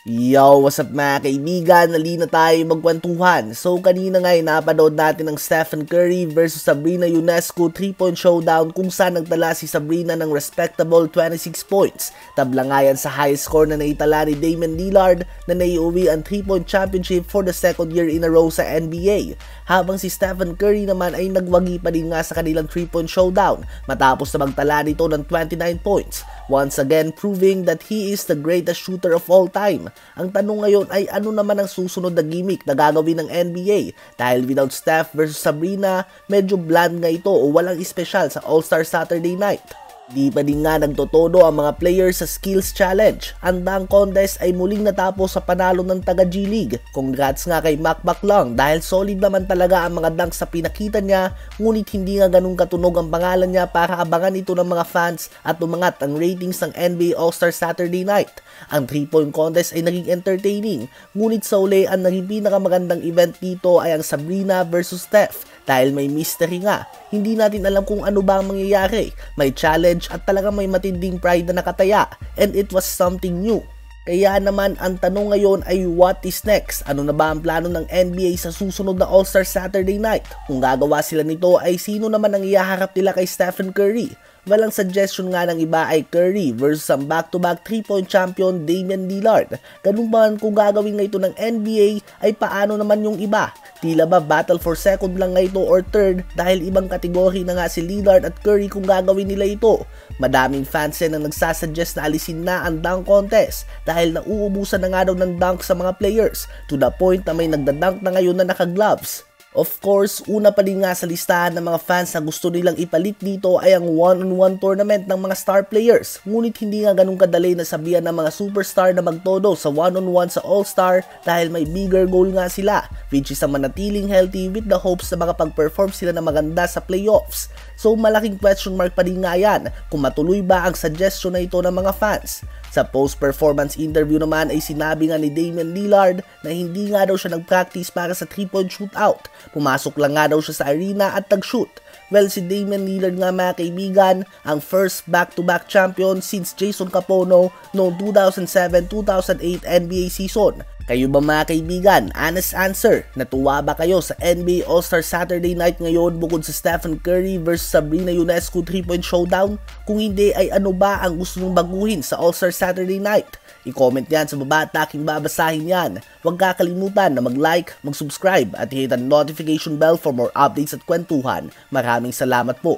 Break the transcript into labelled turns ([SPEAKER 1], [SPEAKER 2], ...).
[SPEAKER 1] Yo, what's up mga kaibigan? Nalina tayo magkwentuhan. So kanina nga napanood natin ang Stephen Curry versus Sabrina Ionescu 3-point showdown kung saan nagtala si Sabrina ng respectable 26 points. Tabla nga yan sa highest score na naitala ni Damian Lillard na naiuwi ang 3-point championship for the second year in a row sa NBA. Habang si Stephen Curry naman ay nagwagi pa din nga sa kanilang 3-point showdown matapos na magtala nito ng 29 points. Once again proving that he is the greatest shooter of all time. Ang tanong ngayon ay ano naman ang susunod na gimmick na gagawin ng NBA dahil without Steph versus Sabrina, medyo bland nga ito o walang espesyal sa All-Star Saturday Night. Di pa din nga nagtotodo ang mga players sa Skills Challenge. Ang dunk contest ay muling natapos sa panalo ng taga G League. Congrats nga kay Mac McClung dahil solid naman talaga ang mga dunks sa pinakita niya, ngunit hindi nga ganun katunog ang pangalan niya para abangan ito ng mga fans at umangat ang ratings ng NBA All-Star Saturday Night. Ang 3-point contest ay naging entertaining, ngunit sa uli ang naging pinakamagandang event dito ay ang Sabrina versus Steph. Dahil may mystery nga, hindi natin alam kung ano ba ang mangyayari, may challenge at talagang may matinding pride na nakataya, and it was something new. Kaya naman ang tanong ngayon ay what is next? Ano na ba ang plano ng NBA sa susunod na All-Star Saturday Night? Kung gagawa sila nito ay sino naman ang ihaharap nila kay Stephen Curry? Walang suggestion nga ng iba ay Curry versus ang back-to-back 3-point champion Damian Lillard. Ganun ba kung gagawin nga ito ng NBA ay paano naman yung iba? Tila ba battle for second lang nga ito or third dahil ibang kategori na nga si Lillard at Curry kung gagawin nila ito? Madaming fans yan ang nagsasuggest na alisin na ang dunk contest dahil nauubusan na nga daw ng dunk sa mga players to the point na may nagdadunk na ngayon na naka-gloves. Of course, una pa din nga sa listahan ng mga fans na gusto nilang ipalit dito ay ang one-on-one tournament ng mga star players. Ngunit hindi nga ganun kadali na sabihan ng mga superstar na magtodo sa one-on-one sa All-Star dahil may bigger goal nga sila, which is ang manatiling healthy with the hopes na makapag-perform sila na maganda sa playoffs. So malaking question mark pa din nga yan kung matuloy ba ang suggestion na ito ng mga fans. Sa post-performance interview naman ay sinabi nga ni Damian Lillard na hindi nga daw siya nag-practice para sa 3-point shootout. Pumasok lang nga daw siya sa arena at nag-shoot. Well, si Damian Lillard nga mga kaibigan, ang first back-to-back champion since Jason Kapono noong 2007-2008 NBA season. Kayo ba mga kaibigan? Honest answer, natuwa ba kayo sa NBA All-Star Saturday Night ngayon bukod sa Stephen Curry versus Sabrina Ionescu 3-point showdown? Kung hindi ay ano ba ang gusto mong baguhin sa All-Star Saturday Night? I-comment yan sa baba at aking babasahin yan. Huwag kakalimutan na mag-like, mag-subscribe at hit ang notification bell for more updates at kwentuhan. Maraming salamat po.